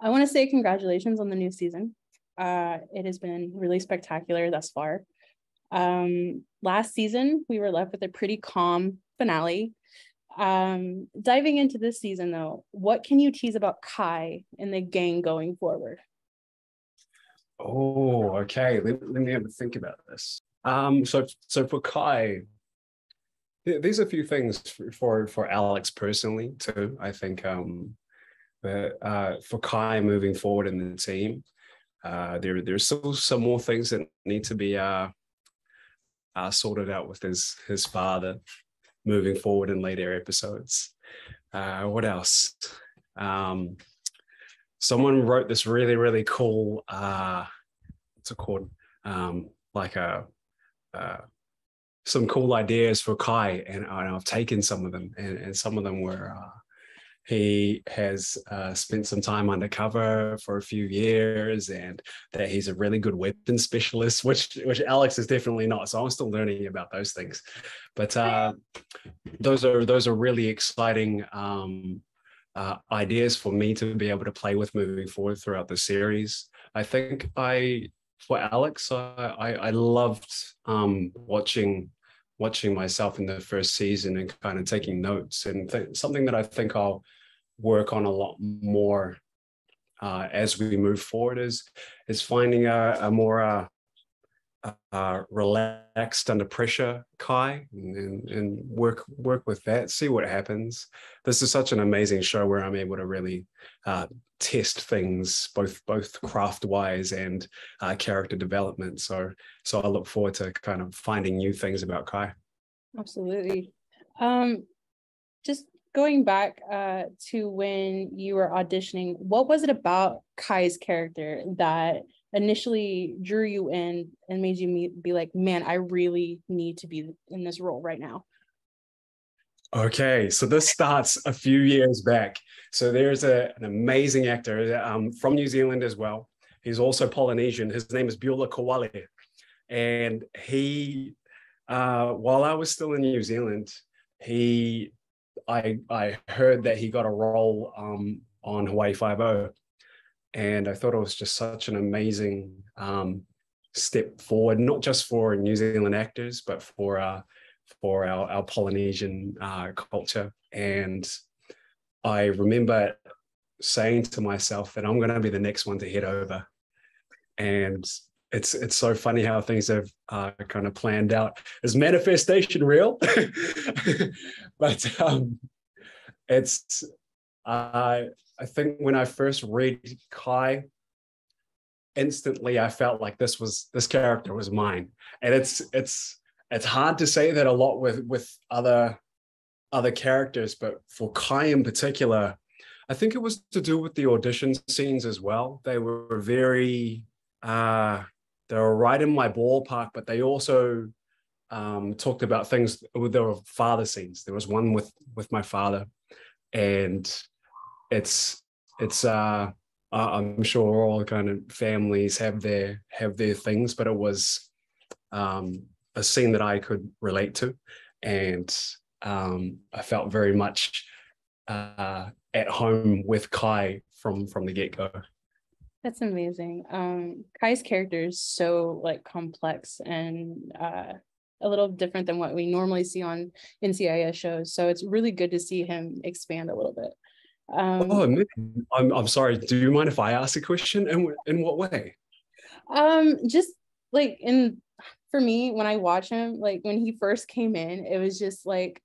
I want to say congratulations on the new season. It has been really spectacular thus far. Last season, we were left with a pretty calm finale. Diving into this season, though, what can you tease about Kai and the gang going forward? Oh, okay. Let me have a think about this. So for Kai, there's a few things for Alex personally too. I think but for Kai moving forward in the team, there's still some more things that need to be sorted out with his father moving forward in later episodes. What else? Someone wrote this really, really cool, what's it called? Like some cool ideas for Kai, and I've taken some of them, and some of them were he has spent some time undercover for a few years, and that he's a really good weapon specialist, which Alex is definitely not. So I'm still learning about those things. But those are really exciting ideas for me to be able to play with moving forward throughout the series. I think for Alex, I loved watching myself in the first season and kind of taking notes, and something that I think I'll work on a lot more as we move forward is finding a more relaxed under pressure Kai, and work with that, see what happens. This is such an amazing show where I'm able to really test things both craft wise and character development. So I look forward to kind of finding new things about Kai. Absolutely. Just going back to when you were auditioning, what was it about Kai's character that initially drew you in and made you be like, man, I really need to be in this role right now? Okay, so this starts a few years back. So there's an amazing actor from New Zealand as well. He's also Polynesian. His name is Beulah Kowale. And he, while I was still in New Zealand, I heard that he got a role on Hawaii 5-0. And I thought it was just such an amazing step forward, not just for New Zealand actors, but for our Polynesian culture. And I remember saying to myself that I'm going to be the next one to head over. And it's so funny how things have kind of planned out. Is manifestation real? But it's I think when I first read Kai, instantly I felt like this character was mine. And it's hard to say that a lot with other characters, but for Kai in particular, I think it was to do with the audition scenes as well. They were very they were right in my ballpark, but they also talked about things. There were father scenes. There was one with my father, and it's I'm sure all kind of families have their things, but it was a scene that I could relate to, and I felt very much at home with Kai from the get-go. That's amazing. Kai's character is so like complex and a little different than what we normally see on NCIS shows. So it's really good to see him expand a little bit. I'm sorry. Do you mind if I ask a question? In what way? Just like for me, when I watch him, like when he first came in, it was just like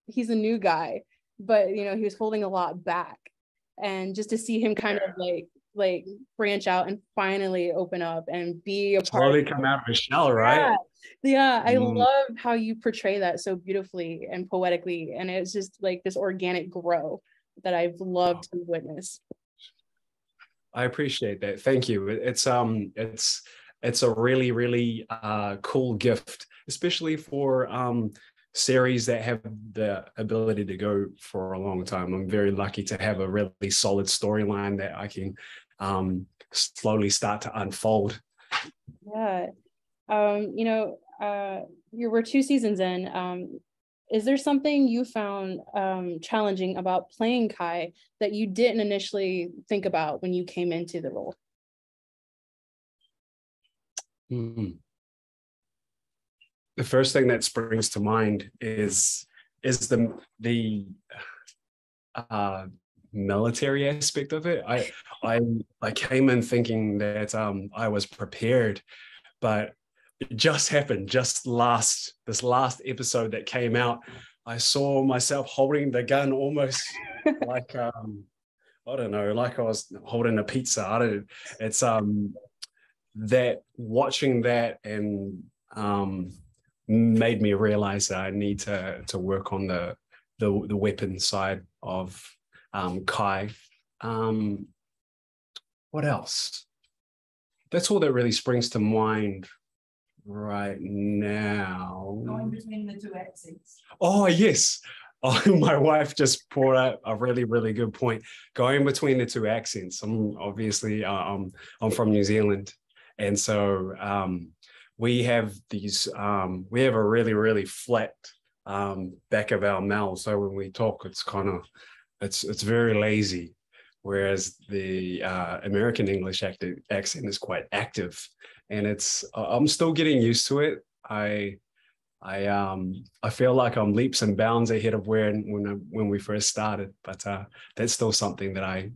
he's a new guy, but he was holding a lot back, and just to see him kind of like branch out and finally open up and be a part. Slowly come out of his shell, right? Yeah. I love how you portray that so beautifully and poetically, and it's just like this organic grow that I've loved to witness. I appreciate that. Thank you. It's a really, really cool gift, especially for series that have the ability to go for a long time. I'm very lucky to have a really solid storyline that I can slowly start to unfold. Yeah. We're 2 seasons in. Is there something you found challenging about playing Kai that you didn't initially think about when you came into the role? The first thing that springs to mind is the military aspect of it. I came in thinking that I was prepared, but it just happened this last episode that came out. I saw myself holding the gun almost like I don't know, like I was holding a pizza. It's that watching that and made me realize that I need to work on the weapon side of Kai. What else? That's all that really springs to mind right now. Going between the two accents. Oh, yes. Oh, my wife just brought up a really, really good point. Going between the two accents. I'm obviously I'm from New Zealand, and so we have a really, really flat back of our mouth. So when we talk, it's very lazy, whereas the American English accent is quite active, and I'm still getting used to it. I feel like I'm leaps and bounds ahead of when we first started, but that's still something that I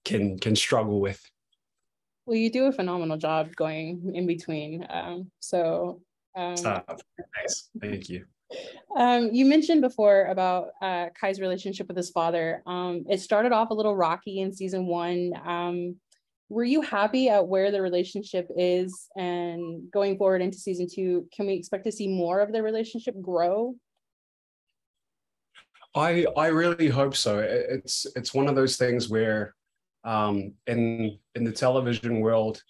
can struggle with. Well, you do a phenomenal job going in between. Nice. Thank you. You mentioned before about Kai's relationship with his father. It started off a little rocky in season 1. Were you happy at where the relationship is, and going forward into season 2, can we expect to see more of the relationship grow? I really hope so. It's one of those things where in the television world,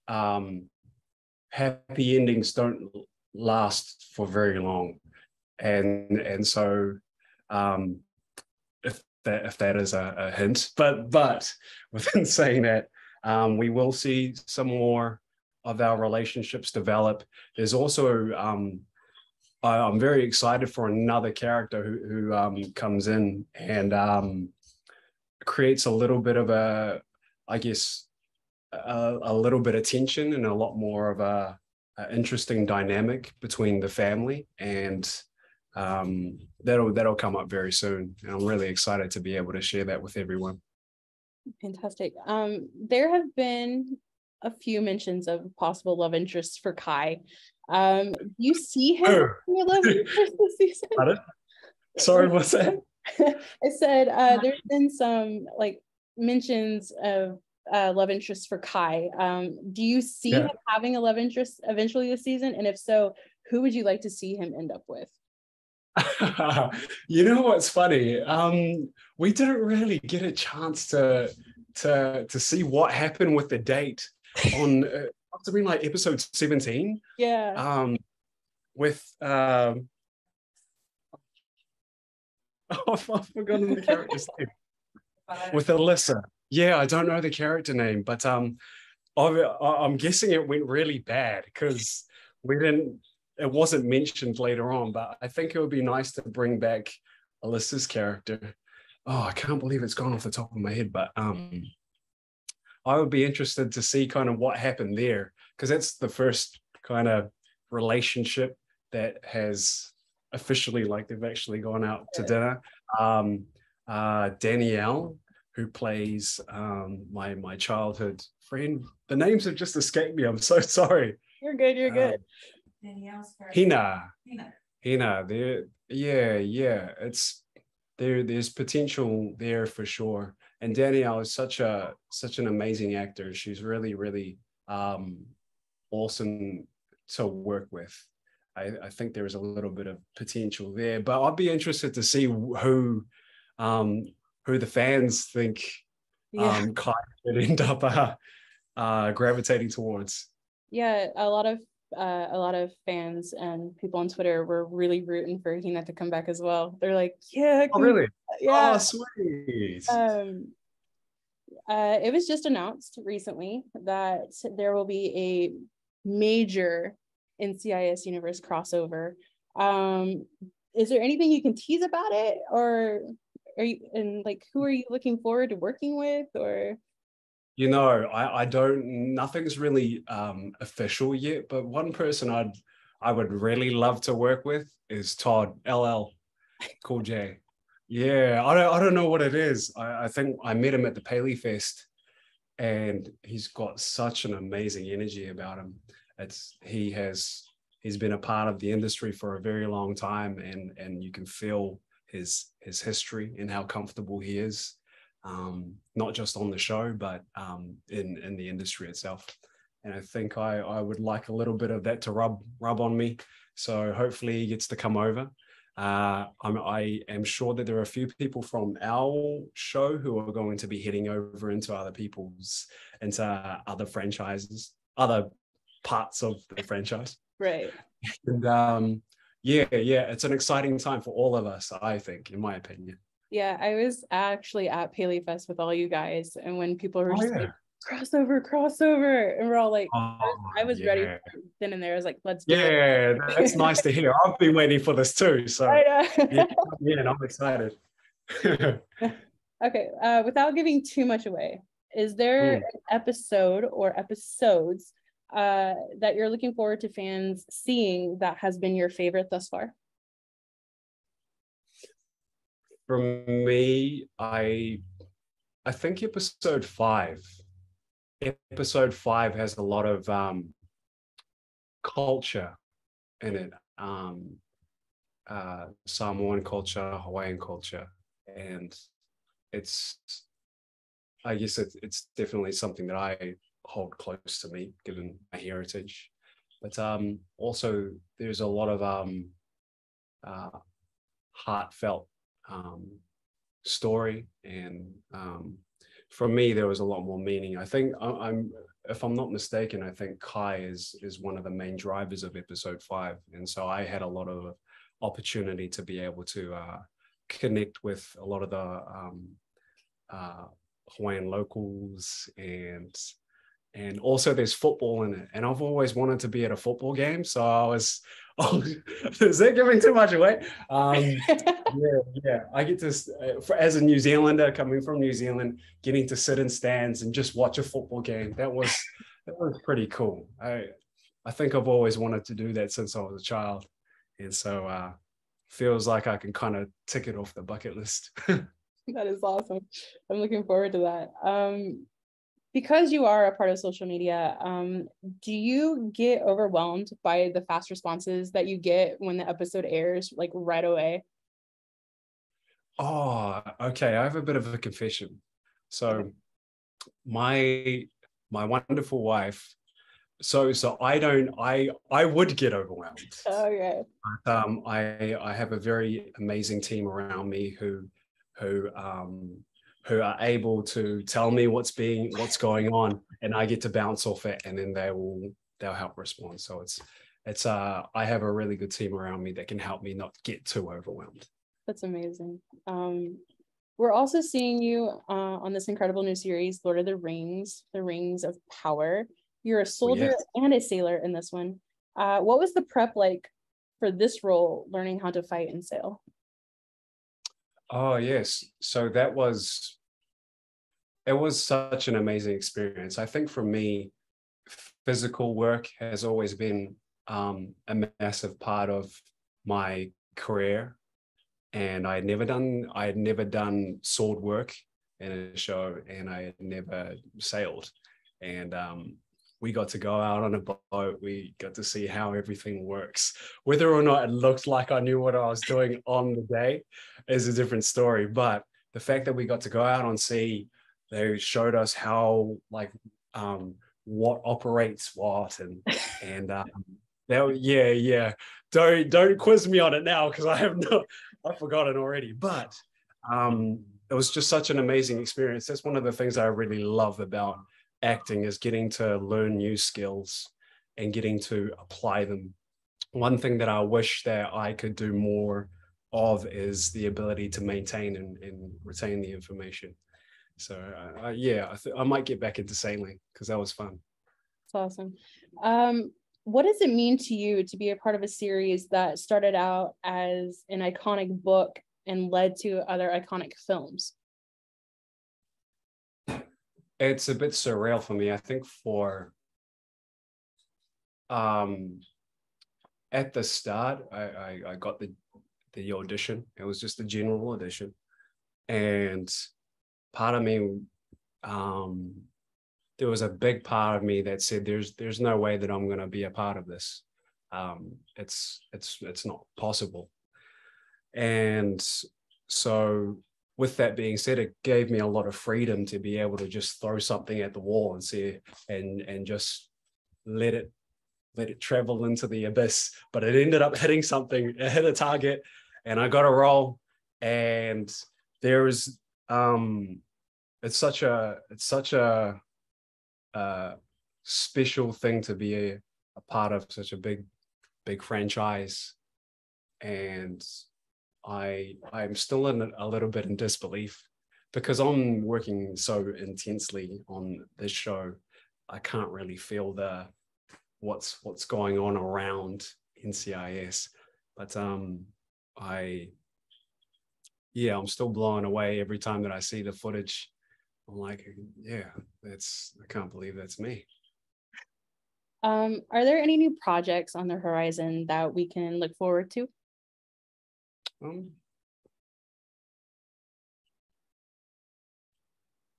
happy endings don't last for very long, and so if that is a hint, but within saying that, we will see some more of our relationships develop. There's also I'm very excited for another character who comes in and creates a little bit of a little bit of tension and a lot more of a interesting dynamic between the family, and that'll come up very soon. And I'm really excited to be able to share that with everyone. Fantastic. There have been a few mentions of possible love interests for Kai. Do you see him as your love interest this season? Pardon? Sorry, what's that? I said there's been some mentions of love interests for Kai. Do you see him having a love interest eventually this season? And if so, who would you like to see him end up with? You know what's funny? We didn't really get a chance to see what happened with the date on must have been like episode 17. Yeah. With I've forgotten the character's name. With Alyssa. Yeah, I don't know the character name, but I'm guessing it went really bad because it wasn't mentioned later on, but I think it would be nice to bring back Alyssa's character. Oh, I can't believe it's gone off the top of my head, but I would be interested to see kind of what happened there, because that's the first kind of relationship that has officially, they've actually gone out to dinner. Danielle, who plays my childhood friend. The names have just escaped me. I'm so sorry. You're good. You're good. Hina. There's potential there for sure. And Danielle is such an amazing actor. She's really, really awesome to work with. I think there is a little bit of potential there, but I'd be interested to see who the fans think Kai would end up gravitating towards. Yeah, a lot of fans and people on Twitter were really rooting for Hina to come back as well. They're like, yeah. Oh, really? Yeah. Oh, sweet. It was just announced recently that there will be a major NCIS universe crossover. is there anything you can tease about it, or are you, and like, who are you looking forward to working with, or? You know, I don't, nothing's really official yet, but one person I would really love to work with is Todd, LL, Cool J. Yeah, I don't know what it is. I think I met him at the Paley Fest, and he's got such an amazing energy about him. He's been a part of the industry for a very long time, and you can feel his history and how comfortable he is, not just on the show, but in the industry itself. And I think I would like a little bit of that to rub on me. So hopefully he gets to come over. I am sure that there are a few people from our show who are going to be heading over into other franchises, other parts of the franchise. Right. And yeah, it's an exciting time for all of us, I think, in my opinion. Yeah, I was actually at Paley Fest with all you guys, and when people were just like, crossover, and we're all like, I was ready then and there. I was like, let's do it. Yeah, that's nice to hear. I've been waiting for this too. So yeah, and I'm excited. Okay, without giving too much away, is there an episode or episodes that you're looking forward to fans seeing that has been your favorite thus far? For me, I think episode 5. Episode 5 has a lot of culture in it. Samoan culture, Hawaiian culture, and I guess it's definitely something that I hold close to me, given my heritage. But also there's a lot of heartfelt story, and for me there was a lot more meaning. I think if I'm not mistaken, I think Kai is one of the main drivers of episode 5, and so I had a lot of opportunity to be able to connect with a lot of the Hawaiian locals, and also there's football in it, and I've always wanted to be at a football game, so I was is that giving too much away? Yeah, I get to, as a New Zealander coming from New Zealand, getting to sit in stands and just watch a football game, that was pretty cool. I think I've always wanted to do that since I was a child, and so feels like I can kind of tick it off the bucket list. That is awesome. I'm looking forward to that. Because you are a part of social media, do you get overwhelmed by the fast responses that you get when the episode airs, like right away? Oh, okay. I have a bit of a confession. So my wonderful wife, so I would get overwhelmed. Okay. But, I have a very amazing team around me who are able to tell me what's going on, and I get to bounce off it, and then they'll help respond. So it's I have a really good team around me that can help me not get too overwhelmed. That's amazing. We're also seeing you on this incredible new series, Lord of the Rings of Power. You're a soldier and a sailor in this one. What was the prep like for this role, learning how to fight and sail? Oh, yes. So it was such an amazing experience. I think for me, physical work has always been a massive part of my career. And I had never done sword work in a show, and I had never sailed. And we got to go out on a boat. We got to see how everything works. Whether or not it looked like I knew what I was doing on the day is a different story. But the fact that we got to go out on sea, they showed us how, like, what operates what, and yeah. Don't quiz me on it now, because I've forgotten already. But it was just such an amazing experience. That's one of the things I really love about acting, is getting to learn new skills and getting to apply them. One thing that I wish that I could do more of is the ability to maintain and retain the information. So yeah, I might get back into sailing, because that was fun. That's awesome. what does it mean to you to be a part of a series that started out as an iconic book and led to other iconic films? It's a bit surreal for me. I think for at the start, I got the audition. It was just a general audition, and part of me, there was a big part of me that said, "There's no way that I'm going to be a part of this. It's not possible." And so, with that being said, it gave me a lot of freedom to be able to just throw something at the wall and see, and just let it travel into the abyss. But it ended up hitting something, it hit a target, and I got a role. And there is it's such a special thing to be a part of such a big franchise. And I'm still in a little bit in disbelief, because I'm working so intensely on this show. I can't really feel what's going on around NCIS, but I'm still blown away every time that I see the footage. I'm like, yeah, I can't believe that's me. Are there any new projects on the horizon that we can look forward to?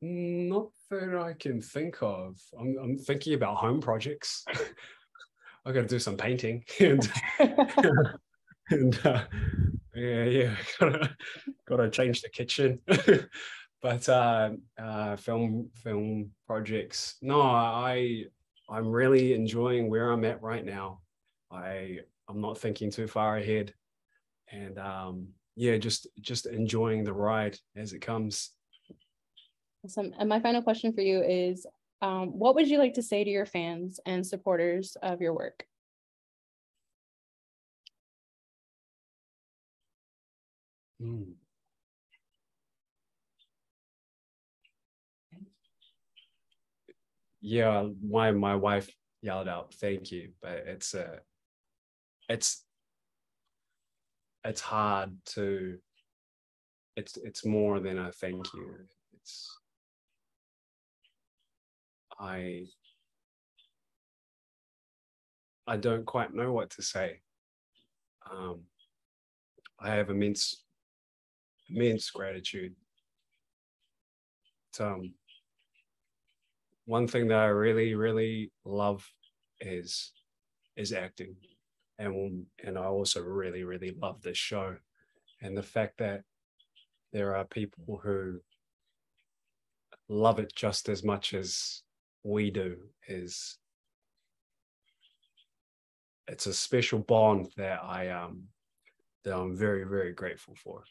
Not that I can think of. I'm thinking about home projects. I got to do some painting and yeah, gotta change the kitchen. But film projects. No, I'm really enjoying where I'm at right now. I'm not thinking too far ahead, and just enjoying the ride as it comes. Awesome. And my final question for you is, what would you like to say to your fans and supporters of your work? Yeah, my wife yelled out "thank you," but it's hard to. It's more than a thank you. I don't quite know what to say. I have immense gratitude. One thing that I really love is acting, and I also really love this show, and the fact that there are people who love it just as much as we do it's a special bond that I'm very grateful for.